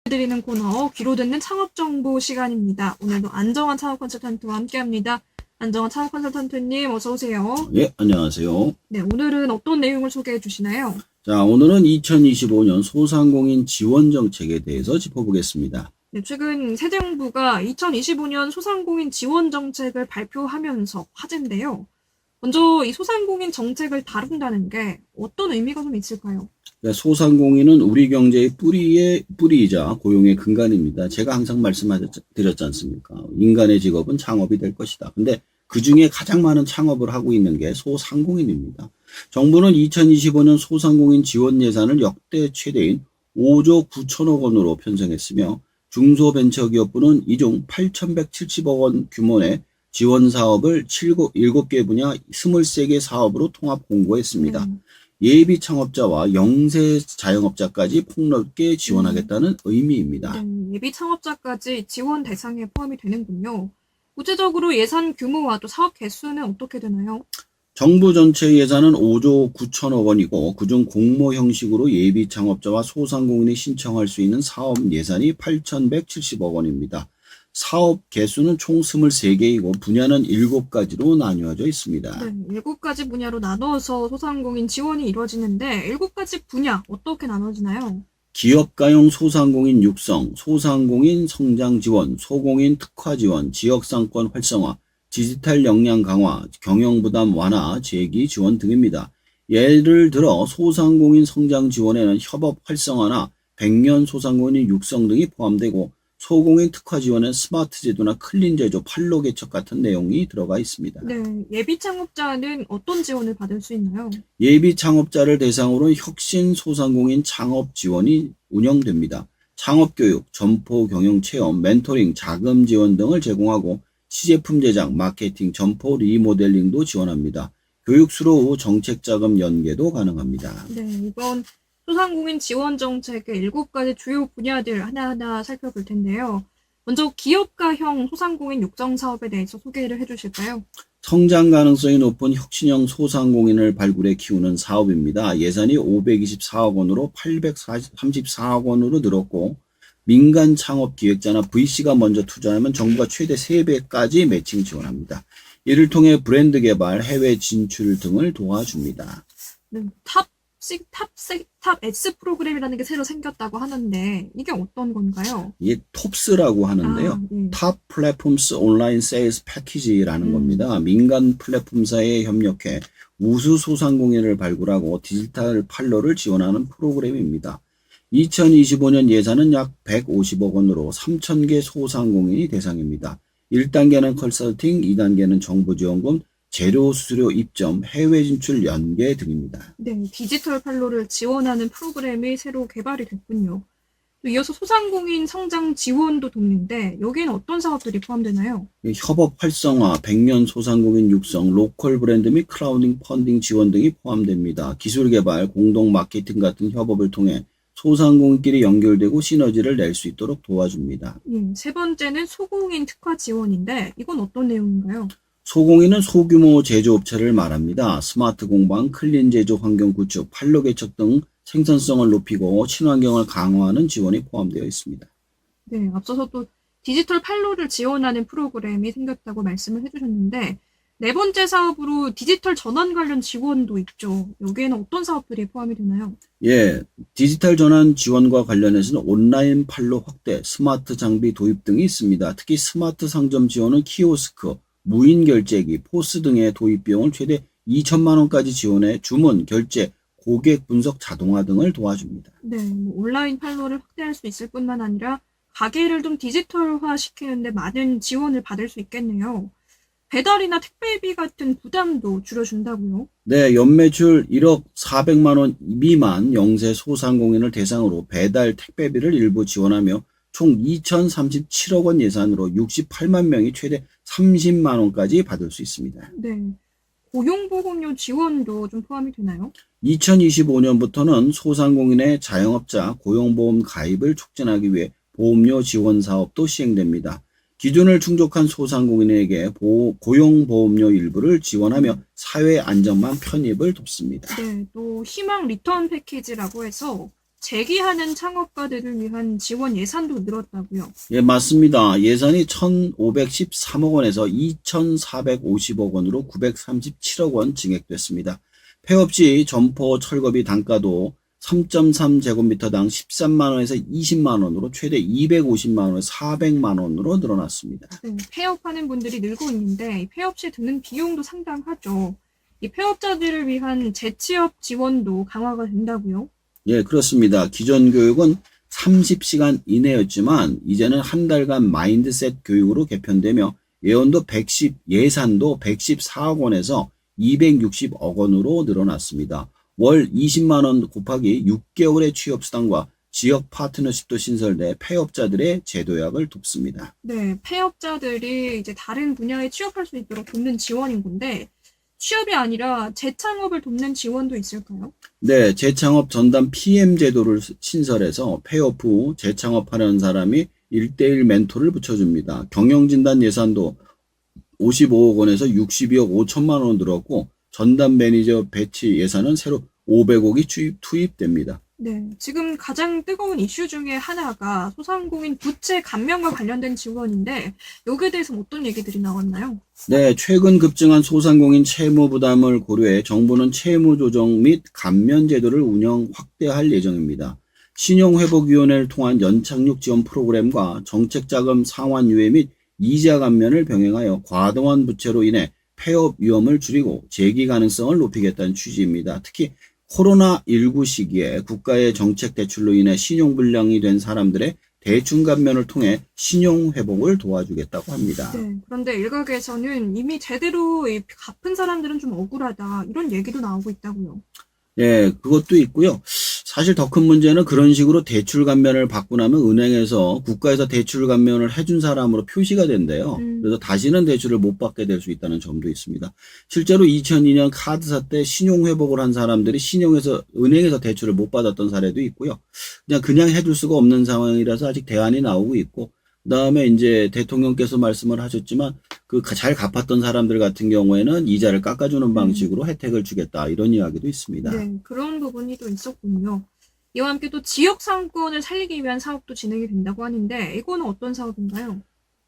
드리는 코너 귀로 듣는 창업 정보 시간입니다. 오늘도 안정환 창업 컨설턴트와 함께합니다. 안정환 창업 컨설턴트님 어서 오세요. 예, 안녕하세요. 네, 오늘은 어떤 내용을 소개해 주시나요? 자, 오늘은 2025년 소상공인 지원 정책에 대해서 짚어보겠습니다. 네, 최근 새 정부가 2025년 소상공인 지원 정책을 발표하면서 화제인데요. 먼저 이 소상공인 정책을 다룬다는 게 어떤 의미가 좀 있을까요? 소상공인은 우리 경제의 뿌리이자 고용의 근간입니다. 제가 항상 말씀드렸지 않습니까? 인간의 직업은 창업이 될 것이다. 근데 그 중에 가장 많은 창업을 하고 있는 게 소상공인입니다. 정부는 2025년 소상공인 지원 예산을 역대 최대인 5조 9천억 원으로 편성했으며 중소벤처기업부는 이 중 8,170억 원 규모의 지원 사업을 7개 분야 23개 사업으로 통합 공고했습니다. 예비 창업자와 영세 자영업자까지 폭넓게 지원하겠다는 의미입니다. 예비 창업자까지 지원 대상에 포함이 되는군요. 구체적으로 예산 규모와 또 사업 개수는 어떻게 되나요? 정부 전체 예산은 5조 9천억 원이고 그중 공모 형식으로 예비 창업자와 소상공인이 신청할 수 있는 사업 예산이 8,170억 원입니다. 사업 개수는 총 23개이고 분야는 7가지로 나뉘어져 있습니다. 네, 7가지 분야로 나눠서 소상공인 지원이 이루어지는데 7가지 분야 어떻게 나눠지나요? 기업가용 소상공인 육성, 소상공인 성장 지원, 소공인 특화 지원, 지역상권 활성화, 디지털 역량 강화, 경영부담 완화, 재기 지원 등입니다. 예를 들어 소상공인 성장 지원에는 협업 활성화나 백년 소상공인 육성 등이 포함되고 소공인 특화 지원은 스마트 제도나 클린 제조, 판로 개척 같은 내용이 들어가 있습니다. 네, 예비 창업자는 어떤 지원을 받을 수 있나요? 예비 창업자를 대상으로 혁신 소상공인 창업 지원이 운영됩니다. 창업 교육, 점포 경영 체험, 멘토링, 자금 지원 등을 제공하고 시제품 제작, 마케팅, 점포 리모델링도 지원합니다. 교육 수료 후 정책 자금 연계도 가능합니다. 네, 이번 소상공인 지원 정책의 7가지 주요 분야들 하나하나 살펴볼 텐데요. 먼저 기업가형 소상공인 육성 사업에 대해서 소개를 해주실까요? 성장 가능성이 높은 혁신형 소상공인을 발굴해 키우는 사업입니다. 예산이 524억 원으로 834억 원으로 늘었고 민간 창업 기획자나 VC가 먼저 투자하면 정부가 최대 3배까지 매칭 지원합니다. 이를 통해 브랜드 개발, 해외 진출 등을 도와줍니다. 네, 탑 S 프로그램이라는 게 새로 생겼다고 하는데 이게 어떤 건가요? 이게 톱스라고 하는데요. 네. 탑 플랫폼스 온라인 세일즈 패키지라는 겁니다. 민간 플랫폼사에 협력해 우수 소상공인을 발굴하고 디지털 판로를 지원하는 프로그램입니다. 2025년 예산은 약 150억 원으로 3,000개 소상공인이 대상입니다. 1단계는 컨설팅, 2단계는 정보지원금, 재료 수수료 입점, 해외 진출 연계 등입니다. 네, 디지털 판로를 지원하는 프로그램이 새로 개발이 됐군요. 또 이어서 소상공인 성장 지원도 돕는데 여기에는 어떤 사업들이 포함되나요? 협업 활성화, 백년 소상공인 육성, 로컬 브랜드 및 크라우딩 펀딩 지원 등이 포함됩니다. 기술 개발, 공동 마케팅 같은 협업을 통해 소상공인끼리 연결되고 시너지를 낼 수 있도록 도와줍니다. 세 번째는 소공인 특화 지원인데 이건 어떤 내용인가요? 소공인은 소규모 제조업체를 말합니다. 스마트 공방, 클린 제조 환경 구축, 판로 개척 등 생산성을 높이고 친환경을 강화하는 지원이 포함되어 있습니다. 네, 앞서서 또 디지털 판로를 지원하는 프로그램이 생겼다고 말씀을 해주셨는데 4번째 사업으로 디지털 전환 관련 지원도 있죠. 여기에는 어떤 사업들이 포함이 되나요? 예, 디지털 전환 지원과 관련해서는 온라인 판로 확대, 스마트 장비 도입 등이 있습니다. 특히 스마트 상점 지원은 키오스크, 무인 결제기, 포스 등의 도입 비용을 최대 2천만 원까지 지원해 주문, 결제, 고객 분석 자동화 등을 도와줍니다. 네, 온라인 판로를 확대할 수 있을 뿐만 아니라 가게를 좀 디지털화 시키는데 많은 지원을 받을 수 있겠네요. 배달이나 택배비 같은 부담도 줄여준다고요? 네, 연매출 1억 400만 원 미만 영세 소상공인을 대상으로 배달 택배비를 일부 지원하며 총 2,037억 원 예산으로 68만 명이 최대 30만 원까지 받을 수 있습니다. 네. 고용보험료 지원도 좀 포함이 되나요? 2025년부터는 소상공인의 자영업자 고용보험 가입을 촉진하기 위해 보험료 지원 사업도 시행됩니다. 기준을 충족한 소상공인에게 고용보험료 일부를 지원하며 사회 안전망 편입을 돕습니다. 네, 또 희망 리턴 패키지라고 해서 재기하는 창업가들을 위한 지원 예산도 늘었다고요. 예, 맞습니다. 예산이 1,513억 원에서 2,450억 원으로 937억 원 증액됐습니다. 폐업 시 점포 철거비 단가도 3.3제곱미터당 13만 원에서 20만 원으로 최대 250만 원에서 400만 원으로 늘어났습니다. 네, 폐업하는 분들이 늘고 있는데 이 폐업 시에 드는 비용도 상당하죠. 이 폐업자들을 위한 재취업 지원도 강화가 된다고요. 예, 그렇습니다. 기존 교육은 30시간 이내였지만 이제는 한 달간 마인드셋 교육으로 개편되며 예산도 114억 원에서 260억 원으로 늘어났습니다. 월 20만 원 곱하기 6개월의 취업수당과 지역 파트너십도 신설돼 폐업자들의 재도약을 돕습니다. 네, 폐업자들이 이제 다른 분야에 취업할 수 있도록 돕는 지원인 건데 취업이 아니라 재창업을 돕는 지원도 있을까요? 네, 재창업 전담 PM 제도를 신설해서 폐업 후 재창업하려는 사람이 1대1 멘토를 붙여줍니다. 경영진단 예산도 55억 원에서 62억 5천만 원 늘었고 전담 매니저 배치 예산은 새로 500억이 투입됩니다. 네, 지금 가장 뜨거운 이슈 중에 하나가 소상공인 부채 감면과 관련된 지원인데 여기에 대해서 어떤 얘기들이 나왔나요? 네, 최근 급증한 소상공인 채무 부담을 고려해 정부는 채무 조정 및 감면 제도를 운영 확대할 예정입니다. 신용회복위원회를 통한 연착륙 지원 프로그램과 정책자금 상환 유예 및 이자 감면을 병행하여 과도한 부채로 인해 폐업 위험을 줄이고 재기 가능성을 높이겠다는 취지입니다. 특히 코로나19 시기에 국가의 정책 대출로 인해 신용불량이 된 사람들의 대출 감면을 통해 신용 회복을 도와주겠다고 합니다. 네, 그런데 일각에서는 이미 제대로 갚은 사람들은 좀 억울하다 이런 얘기도 나오고 있다고요. 예, 그것도 있고요. 사실 더 큰 문제는 그런 식으로 대출 감면을 받고 나면 은행에서 국가에서 대출 감면을 해준 사람으로 표시가 된대요. 그래서 다시는 대출을 못 받게 될 수 있다는 점도 있습니다. 실제로 2002년 카드사 때 신용 회복을 한 사람들이 은행에서 대출을 못 받았던 사례도 있고요. 그냥 해줄 수가 없는 상황이라서 아직 대안이 나오고 있고, 그다음에 이제 대통령께서 말씀을 하셨지만 그 잘 갚았던 사람들 같은 경우에는 이자를 깎아주는 방식으로 혜택을 주겠다 이런 이야기도 있습니다. 네, 그런 부분이 또 있었군요. 이와 함께 또 지역 상권을 살리기 위한 사업도 진행이 된다고 하는데 이거는 어떤 사업인가요?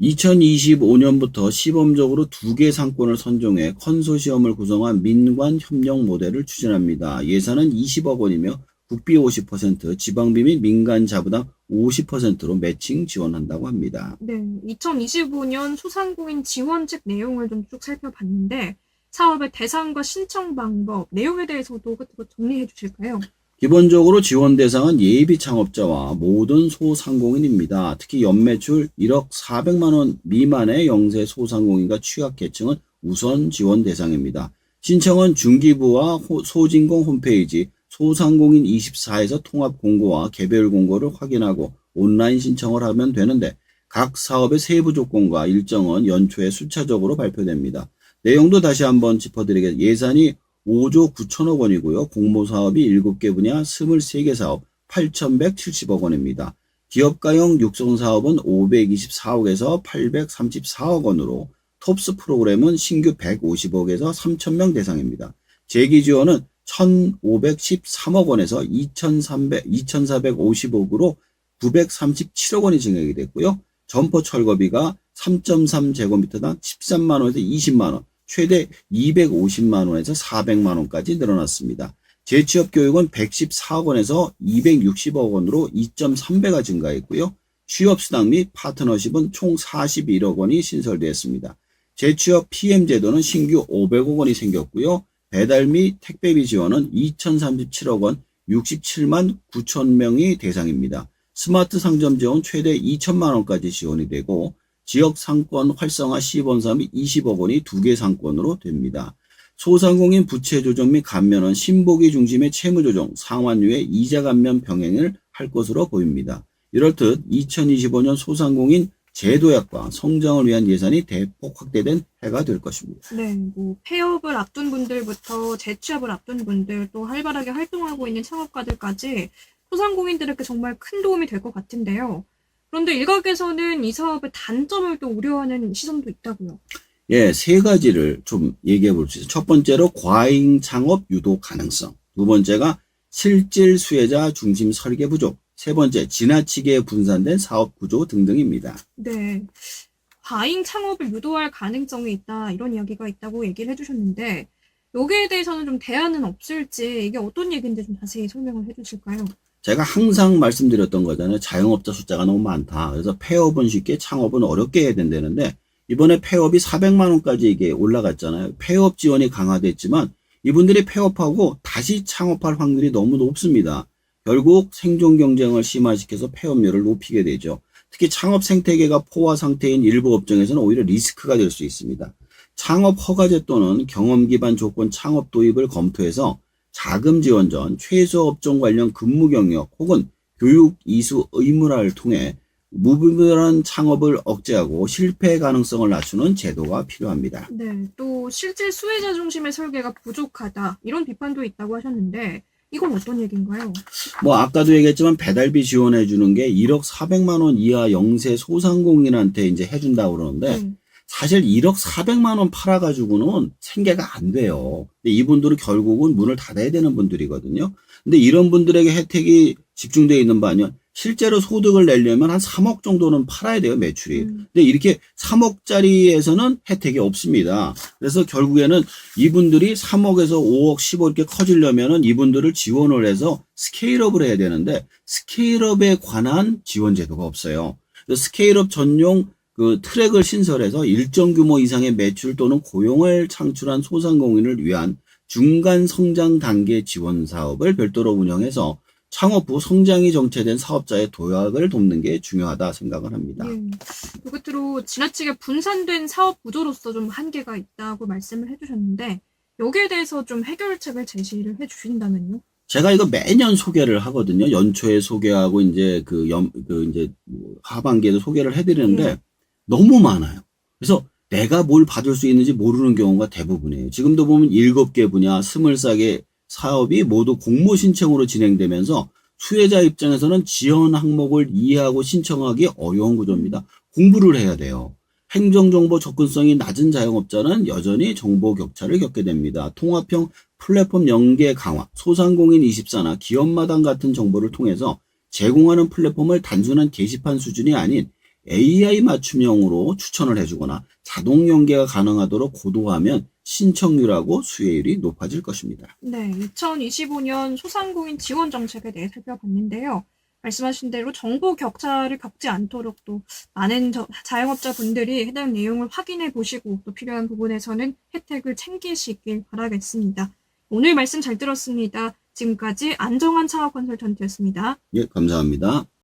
2025년부터 시범적으로 2개 상권을 선정해 컨소시엄을 구성한 민관 협력 모델을 추진합니다. 예산은 20억 원이며 국비 50%, 지방비 및 민간 자부담 50%로 매칭 지원한다고 합니다. 네, 2025년 소상공인 지원책 내용을 좀 쭉 살펴봤는데 사업의 대상과 신청 방법, 내용에 대해서도 정리해 주실까요? 기본적으로 지원 대상은 예비 창업자와 모든 소상공인입니다. 특히 연매출 1억 400만 원 미만의 영세 소상공인과 취약계층은 우선 지원 대상입니다. 신청은 중기부와 소진공 홈페이지 소상공인 24에서 통합 공고와 개별 공고를 확인하고 온라인 신청을 하면 되는데 각 사업의 세부 조건과 일정은 연초에 순차적으로 발표됩니다. 내용도 다시 한번 짚어드리겠습니다. 예산이 5조 9천억 원이고요. 공모사업이 7개 분야 23개 사업 8,170억 원입니다. 기업가용 육성사업은 524억에서 834억 원으로 톱스 프로그램은 신규 150억에서 3,000명 대상입니다. 재기 지원은 1,513억 원에서 2,450억으로 937억 원이 증액이 됐고요. 점포 철거비가 3.3제곱미터당 13만 원에서 20만 원, 최대 250만 원에서 400만 원까지 늘어났습니다. 재취업 교육은 114억 원에서 260억 원으로 2.3배가 증가했고요. 취업수당 및 파트너십은 총 41억 원이 신설되었습니다. 재취업 PM 제도는 신규 500억 원이 생겼고요. 배달 및 택배비 지원은 2,037억 원, 67만 9천 명이 대상입니다. 스마트 상점 지원 최대 2천만 원까지 지원이 되고 지역 상권 활성화 시범사 및 20억 원이 2개 상권으로 됩니다. 소상공인 부채 조정 및 감면은 신보기 중심의 채무 조정, 상환유예, 이자 감면 병행을 할 것으로 보입니다. 이렇듯 2025년 소상공인 제도약과 성장을 위한 예산이 대폭 확대된 해가 될 것입니다. 네, 폐업을 앞둔 분들부터 재취업을 앞둔 분들, 또 활발하게 활동하고 있는 창업가들까지 소상공인들에게 정말 큰 도움이 될 것 같은데요. 그런데 일각에서는 이 사업의 단점을 또 우려하는 시선도 있다고요. 예, 세 가지를 좀 얘기해 볼 수 있어요. 첫 번째로 과잉 창업 유도 가능성. 두 번째가 실질 수혜자 중심 설계 부족, 세 번째, 지나치게 분산된 사업 구조 등등입니다. 네. 과잉 창업을 유도할 가능성이 있다, 이런 이야기가 있다고 얘기를 해주셨는데, 여기에 대해서는 좀 대안은 없을지, 이게 어떤 얘기인지 좀 자세히 설명을 해주실까요? 제가 항상 말씀드렸던 거잖아요. 자영업자 숫자가 너무 많다. 그래서 폐업은 쉽게, 창업은 어렵게 해야 된다는데, 이번에 폐업이 400만 원까지 이게 올라갔잖아요. 폐업 지원이 강화됐지만 이분들이 폐업하고 다시 창업할 확률이 너무 높습니다. 결국 생존 경쟁을 심화시켜서 폐업률을 높이게 되죠. 특히 창업 생태계가 포화 상태인 일부 업종에서는 오히려 리스크가 될 수 있습니다. 창업 허가제 또는 경험 기반 조건 창업 도입을 검토해서 자금 지원 전 최소 업종 관련 근무 경력 혹은 교육 이수 의무화를 통해 무분별한 창업을 억제하고 실패 가능성을 낮추는 제도가 필요합니다. 네, 또 실질 수혜자 중심의 설계가 부족하다, 이런 비판도 있다고 하셨는데, 이건 어떤 얘기인가요? 뭐 아까도 얘기했지만 배달비 지원해 주는 게 1억 400만 원 이하 영세 소상공인한테 이제 해준다고 그러는데 네. 사실 1억 400만 원 팔아가지고는 생계가 안 돼요. 근데 이분들은 결국은 문을 닫아야 되는 분들이거든요. 근데 이런 분들에게 혜택이 집중되어 있는 반면 실제로 소득을 내려면 한 3억 정도는 팔아야 돼요, 매출이. 근데 이렇게 3억짜리에서는 혜택이 없습니다. 그래서 결국에는 이분들이 3억에서 5억, 10억 이렇게 커지려면은 이분들을 지원을 해서 스케일업을 해야 되는데 스케일업에 관한 지원 제도가 없어요. 그래서 스케일업 전용 그 트랙을 신설해서 일정 규모 이상의 매출 또는 고용을 창출한 소상공인을 위한 중간 성장 단계 지원 사업을 별도로 운영해서 창업 후 성장이 정체된 사업자의 도약을 돕는 게 중요하다 생각을 합니다. 예. 그 끝으로 지나치게 분산된 사업 구조로서 좀 한계가 있다고 말씀을 해주셨는데, 여기에 대해서 좀 해결책을 제시를 해주신다면요? 제가 이거 매년 소개를 하거든요. 연초에 소개하고 이제 이제 하반기에도 소개를 해드리는데 예. 너무 많아요. 그래서 내가 뭘 받을 수 있는지 모르는 경우가 대부분이에요. 지금도 보면 7개 분야, 24개 사업이 모두 공모 신청으로 진행되면서 수혜자 입장에서는 지원 항목을 이해하고 신청하기 어려운 구조입니다. 공부를 해야 돼요. 행정정보 접근성이 낮은 자영업자는 여전히 정보 격차를 겪게 됩니다. 통합형 플랫폼 연계 강화, 소상공인 24나 기업마당 같은 정보를 통해서 제공하는 플랫폼을 단순한 게시판 수준이 아닌 AI 맞춤형으로 추천을 해주거나 자동 연계가 가능하도록 고도화하면 신청률하고 수혜율이 높아질 것입니다. 네, 2025년 소상공인 지원 정책에 대해 살펴봤는데요. 말씀하신 대로 정보 격차를 겪지 않도록 또 많은 자영업자분들이 해당 내용을 확인해 보시고 또 필요한 부분에서는 혜택을 챙기시길 바라겠습니다. 오늘 말씀 잘 들었습니다. 지금까지 안정환 창업 컨설턴트였습니다. 예, 감사합니다.